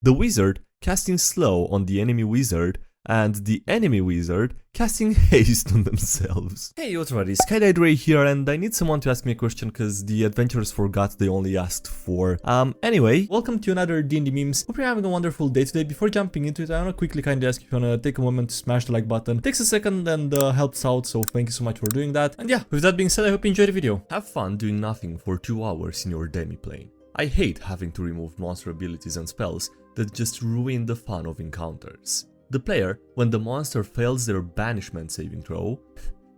The wizard casting slow on the enemy wizard, and the enemy wizard casting haste on themselves. Hey, what's everybody, SkyDieRay here, and I need someone to ask me a question because the adventurers forgot they only asked for. Anyway, welcome to another DnDMemes. Hope you're having a wonderful day today. Before jumping into it, I want to quickly kindly ask if you want to take a moment to smash the like button. It takes a second and helps out, so thank you so much for doing that. And yeah, with that being said, I hope you enjoyed the video. Have fun doing nothing for 2 hours in your demi plane. I hate having to remove monster abilities and spells that just ruin the fun of encounters. The player when the monster fails their banishment saving throw,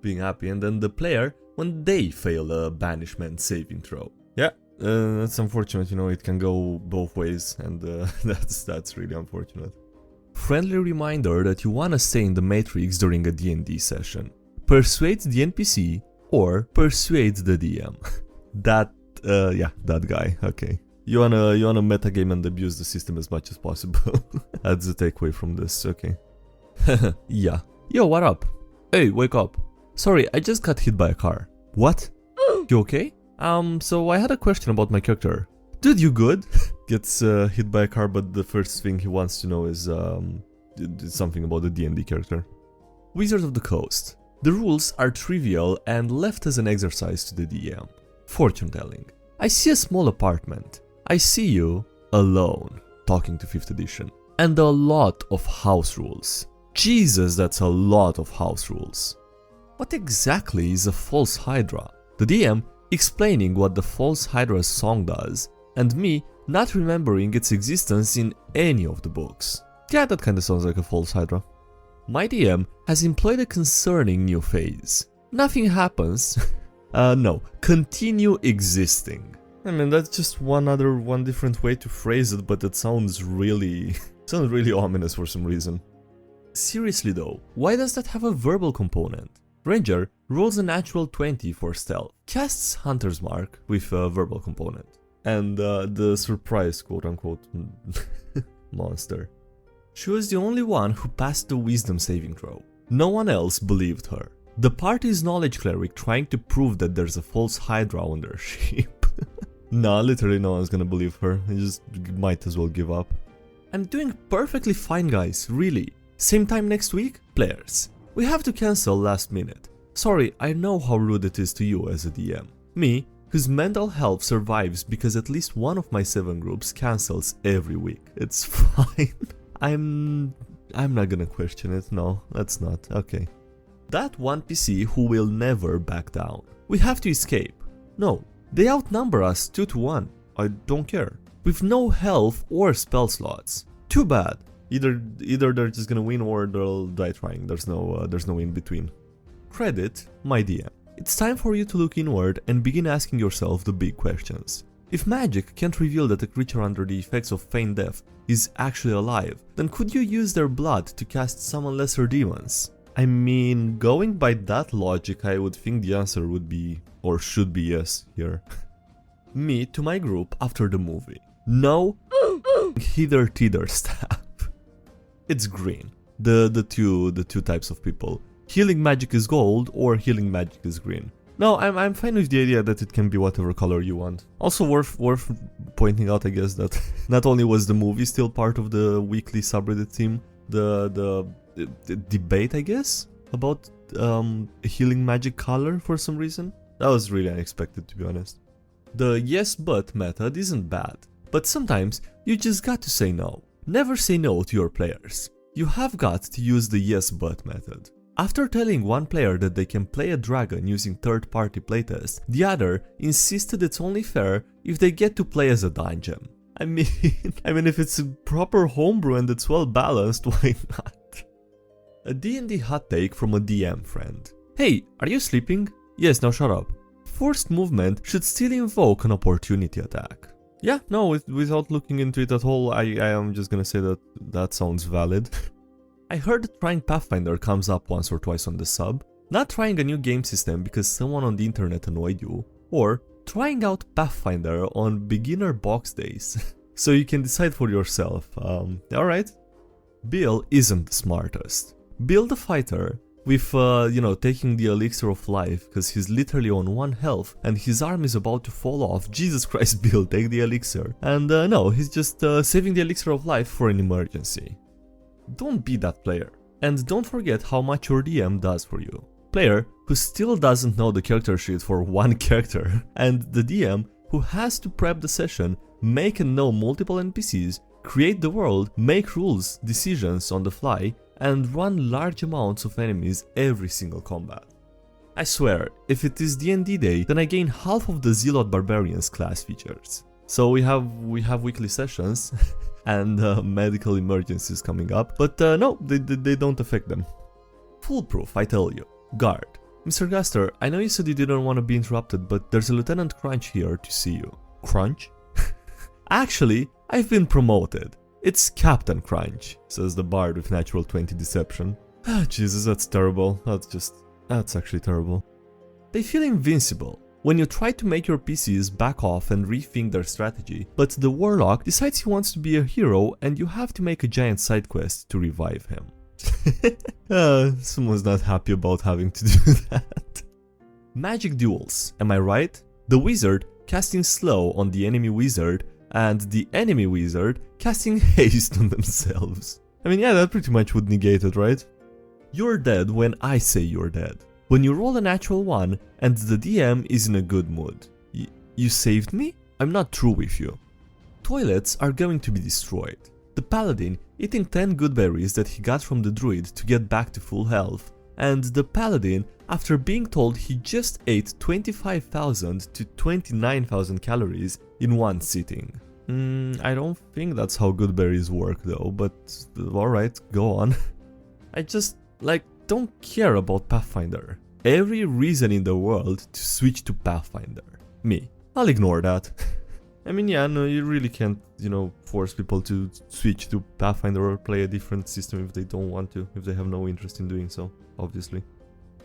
being happy, and then the player when they fail a banishment saving throw. Yeah, that's unfortunate, you know, it can go both ways, and that's really unfortunate. Friendly reminder that you wanna stay in the Matrix during a D&D session. Persuade the NPC or persuade the DM. That guy, okay. You wanna metagame and abuse the system as much as possible. That's the takeaway from this, okay. Yeah. Yo, what up? Hey, wake up. Sorry, I just got hit by a car. What? You okay? So I had a question about my character. Dude, you good? Gets hit by a car, but the first thing he wants to know is something about the D&D character. Wizards of the Coast. The rules are trivial and left as an exercise to the DM. Fortune telling. I see a small apartment. I see you alone, talking to 5th edition. And a lot of house rules. Jesus, that's a lot of house rules. What exactly is a false hydra? The DM explaining what the false hydra's song does, and me not remembering its existence in any of the books. Yeah, that kinda sounds like a false hydra. My DM has employed a concerning new phase. Nothing happens. No, continue existing. I mean, that's just one different way to phrase it, but it sounds really ominous for some reason. Seriously though, why does that have a verbal component? Ranger rolls a natural 20 for stealth, casts Hunter's Mark with a verbal component, and the surprise quote-unquote monster. She was the only one who passed the wisdom saving throw. No one else believed her. The party's knowledge cleric trying to prove that there's a false hydra on their ship. Nah, literally no one's gonna believe her. You just might as well give up. I'm doing perfectly fine, guys, really. Same time next week? Players. We have to cancel last minute. Sorry, I know how rude it is to you as a DM. Me, whose mental health survives because at least one of my 7 groups cancels every week. It's fine. I'm not gonna question it, no, that's not, okay. That one PC who will never back down. We have to escape. No, they outnumber us 2 to 1. I don't care. With no health or spell slots. Too bad. Either they're just gonna win or they'll die trying. There's no in between. Credit my DM. It's time for you to look inward and begin asking yourself the big questions. If magic can't reveal that a creature under the effects of feigned death is actually alive, then could you use their blood to cast summon lesser demons? I mean, going by that logic, I would think the answer would be, or should be, yes, here. Me to my group after the movie. No hither-tither staff. It's green. The two types of people. Healing magic is gold or healing magic is green. No, I'm fine with the idea that it can be whatever color you want. Also worth pointing out, I guess, that not only was the movie still part of the weekly subreddit theme, the debate, I guess, about healing magic color for some reason. That was really unexpected, to be honest. The yes but method isn't bad, but sometimes you just got to say no. Never say no to your players. You have got to use the yes but method. After telling one player that they can play a dragon using third-party playtest, the other insisted it's only fair if they get to play as a dungeon. I mean, if it's a proper homebrew and it's well balanced, why not? A D&D hot take from a DM friend. Hey, are you sleeping? Yes, now shut up. Forced movement should still invoke an opportunity attack. Yeah, no, without looking into it at all, I am just gonna say that sounds valid. I heard that trying Pathfinder comes up once or twice on the sub. Not trying a new game system because someone on the internet annoyed you, or trying out Pathfinder on beginner box days. So you can decide for yourself. Alright. Bill isn't the smartest. Bill the fighter with, taking the elixir of life, because he's literally on 1 health and his arm is about to fall off. Jesus Christ, Bill, take the elixir. And no, he's just saving the elixir of life for an emergency. Don't be that player. And don't forget how much your DM does for you. Player who still doesn't know the character sheet for one character, and the DM who has to prep the session, make and know multiple NPCs, create the world, make rules, decisions on the fly, and run large amounts of enemies every single combat. I swear, if it is D&D day, then I gain half of the Zealot Barbarians class features. So we have weekly sessions and medical emergencies coming up, but no, they don't affect them. Foolproof, I tell you. Guard. Mr. Gaster, I know you said you didn't want to be interrupted, but there's a Lieutenant Crunch here to see you. Crunch? Actually, I've been promoted. It's Captain Crunch, says the bard with natural 20 deception. Ah, Jesus, that's terrible. That's actually terrible. They feel invincible when you try to make your PCs back off and rethink their strategy, but the warlock decides he wants to be a hero and you have to make a giant side quest to revive him. Someone's not happy about having to do that. Magic duels, am I right? The wizard casting slow on the enemy wizard and the enemy wizard casting haste on themselves. I mean, yeah, that pretty much would negate it, right? You're dead when I say you're dead. When you roll a natural 1 and the DM is in a good mood. You saved me? I'm not through with you. Toilets are going to be destroyed. The paladin eating 10 good berries that he got from the druid to get back to full health. And the paladin, after being told he just ate 25,000 to 29,000 calories in one sitting. I don't think that's how good berries work though, but alright, go on. I just, don't care about Pathfinder. Every reason in the world to switch to Pathfinder. Me. I'll ignore that. I mean, yeah, no, you really can't, force people to switch to Pathfinder or play a different system if they don't want to, if they have no interest in doing so, obviously.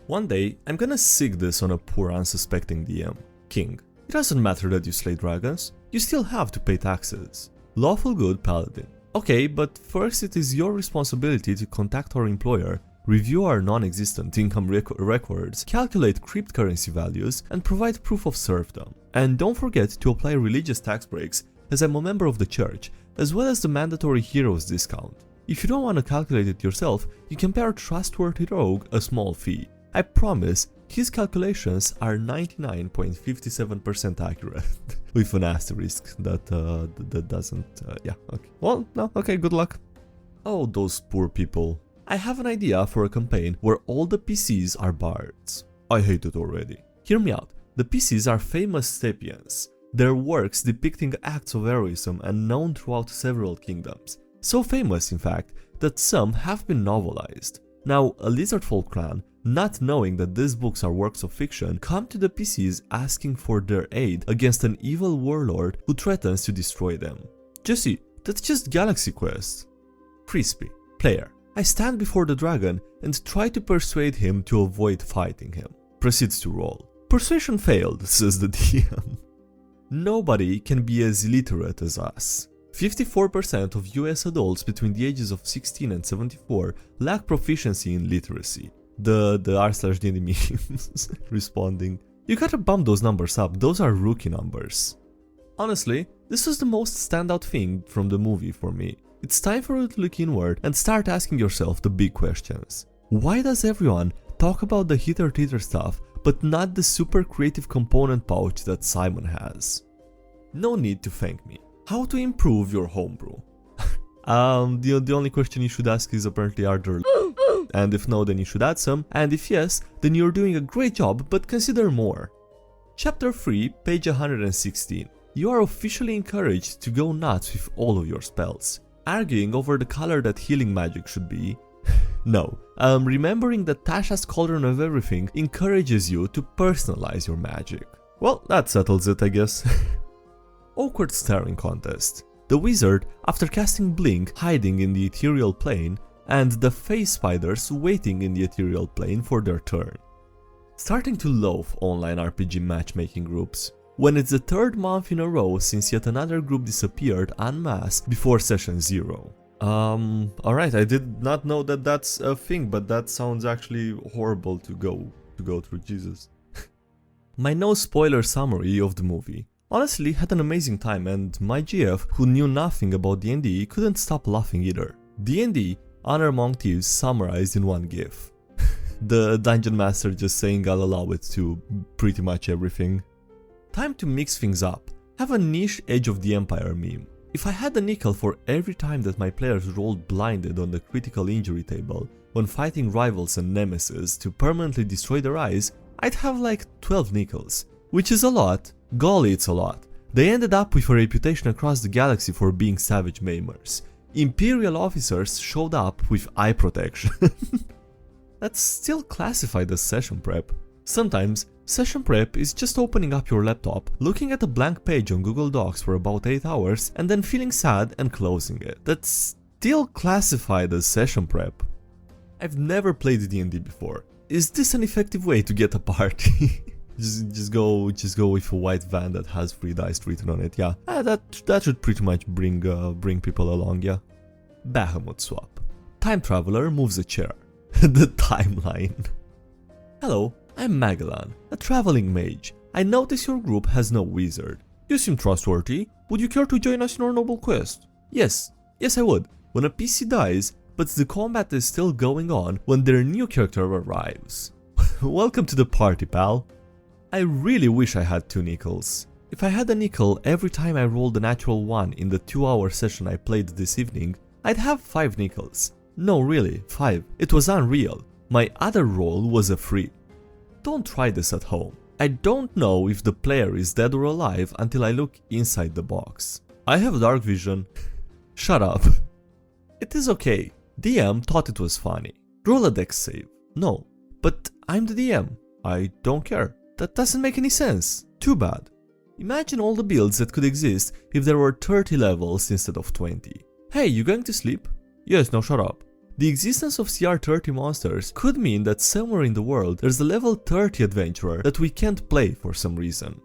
One day, I'm gonna sick this on a poor unsuspecting DM. King. It doesn't matter that you slay dragons, you still have to pay taxes. Lawful good paladin. Okay, but first it is your responsibility to contact our employer, review our non-existent income records, calculate cryptocurrency values, and provide proof of serfdom. And don't forget to apply religious tax breaks, as I'm a member of the church, as well as the mandatory heroes discount. If you don't want to calculate it yourself, you can pay our trustworthy rogue a small fee. I promise, his calculations are 99.57% accurate, with an asterisk that doesn't, yeah, okay. Well, no, okay, good luck. Oh, those poor people. I have an idea for a campaign where all the PCs are bards. I hate it already. Hear me out. The PCs are famous sapiens, their works depicting acts of heroism and known throughout several kingdoms. So famous, in fact, that some have been novelized. Now, a lizardfolk clan, not knowing that these books are works of fiction, come to the PCs asking for their aid against an evil warlord who threatens to destroy them. Jesse, that's just Galaxy Quest. Crispy. Player. I stand before the dragon and try to persuade him to avoid fighting him. Proceeds to roll. Persuasion failed, says the DM. Nobody can be as illiterate as us. 54% of US adults between the ages of 16 and 74 lack proficiency in literacy. The r/DnDMemes responding, you gotta bump those numbers up, those are rookie numbers. Honestly, this was the most standout thing from the movie for me. It's time for you to look inward and start asking yourself the big questions. Why does everyone talk about the hitter-titter stuff, but not the super creative component pouch that Simon has? No need to thank me. How to improve your homebrew? The only question you should ask is apparently are there and if no, then you should add some, and if yes, then you're doing a great job, but consider more. Chapter 3, page 116. You are officially encouraged to go nuts with all of your spells. Arguing over the color that healing magic should be? No. Remembering that Tasha's Cauldron of Everything encourages you to personalize your magic. Well, that settles it, I guess. Awkward staring contest. The wizard, after casting Blink, hiding in the ethereal plane, and the face spiders waiting in the ethereal plane for their turn. Starting to loathe online RPG matchmaking groups. When it's the 3rd month in a row since yet another group disappeared en masse before session 0. Alright, I did not know that that's a thing, but that sounds actually horrible to go through, Jesus. My no spoiler summary of the movie. Honestly, had an amazing time, and my GF, who knew nothing about D&D, couldn't stop laughing either. D&D, Honor Among Thieves summarized in one GIF. The Dungeon Master just saying I'll allow it to pretty much everything. Time to mix things up. Have a niche Edge of the Empire meme. If I had a nickel for every time that my players rolled blinded on the critical injury table when fighting rivals and nemesis to permanently destroy their eyes, I'd have like 12 nickels. Which is a lot. Golly, it's a lot. They ended up with a reputation across the galaxy for being savage maimers. Imperial officers showed up with eye protection. That's still classified as session prep. Sometimes, session prep is just opening up your laptop, looking at a blank page on Google Docs for about 8 hours, and then feeling sad and closing it. That's still classified as session prep. I've never played D&D before. Is this an effective way to get a party? just go with a white van that has free dice written on it, yeah. That should pretty much bring people along, yeah. Bahamut swap. Time traveler moves a chair. The timeline. Hello, I'm Magellan, a traveling mage. I notice your group has no wizard. You seem trustworthy. Would you care to join us in our noble quest? Yes I would. When a PC dies, but the combat is still going on when their new character arrives. Welcome to the party, pal. I really wish I had 2 nickels. If I had a nickel every time I rolled a natural 1 in the 2-hour session I played this evening, I'd have 5 nickels. No, really, 5. It was unreal. My other roll was a 3. Don't try this at home. I don't know if the player is dead or alive until I look inside the box. I have dark vision. Shut up. It is okay. DM thought it was funny. Roll a dex save. No, but I'm the DM. I don't care. That doesn't make any sense. Too bad. Imagine all the builds that could exist if there were 30 levels instead of 20. Hey, you going to sleep? Yes, now shut up. The existence of CR 30 monsters could mean that somewhere in the world there's a level 30 adventurer that we can't play for some reason.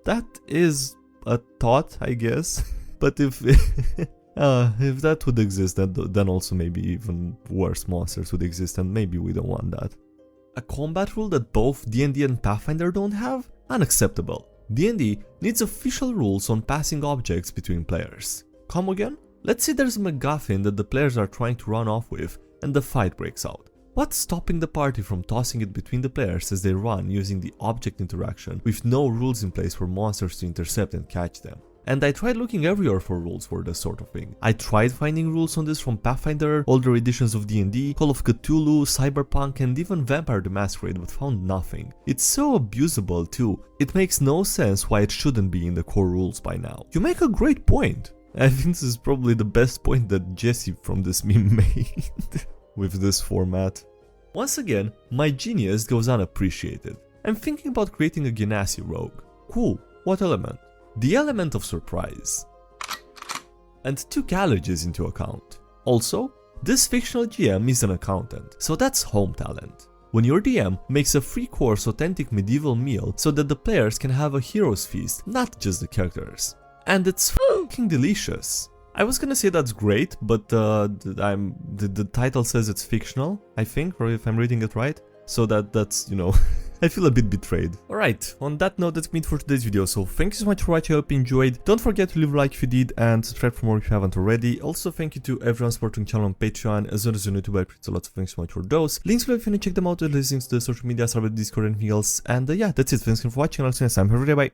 That is a thought, I guess. But if that would exist, then also maybe even worse monsters would exist, and maybe we don't want that. A combat rule that both D&D and Pathfinder don't have? Unacceptable. D&D needs official rules on passing objects between players. Come again? Let's say there's a MacGuffin that the players are trying to run off with, and the fight breaks out. What's stopping the party from tossing it between the players as they run using the object interaction with no rules in place for monsters to intercept and catch them? And I tried looking everywhere for rules for this sort of thing. I tried finding rules on this from Pathfinder, older editions of D&D, Call of Cthulhu, Cyberpunk, and even Vampire the Masquerade, but found nothing. It's so abusable too. It makes no sense why it shouldn't be in the core rules by now. You make a great point. I think this is probably the best point that Jesse from this meme made with this format. Once again, my genius goes unappreciated. I'm thinking about creating a Genasi rogue. Cool, what element? The element of surprise. And took allergies into account. Also, this fictional GM is an accountant, so that's home talent. When your DM makes a 3-course authentic medieval meal so that the players can have a hero's feast, not just the characters. And it's fucking delicious. I was gonna say that's great, but the title says it's fictional, I think, or if I'm reading it right. So that's, you know, I feel a bit betrayed. Alright, on that note, that's it for today's video, so thank you so much for watching, I hope you enjoyed. Don't forget to leave a like if you did, and subscribe for more if you haven't already. Also, thank you to everyone supporting the channel on Patreon, as well as on YouTube, I appreciate a lot, so thanks so much for those. Links below if you want to check them out, links to the social media, Discord, and anything else. And yeah, that's it, thanks for watching, I'll see you next time, have a good day, bye.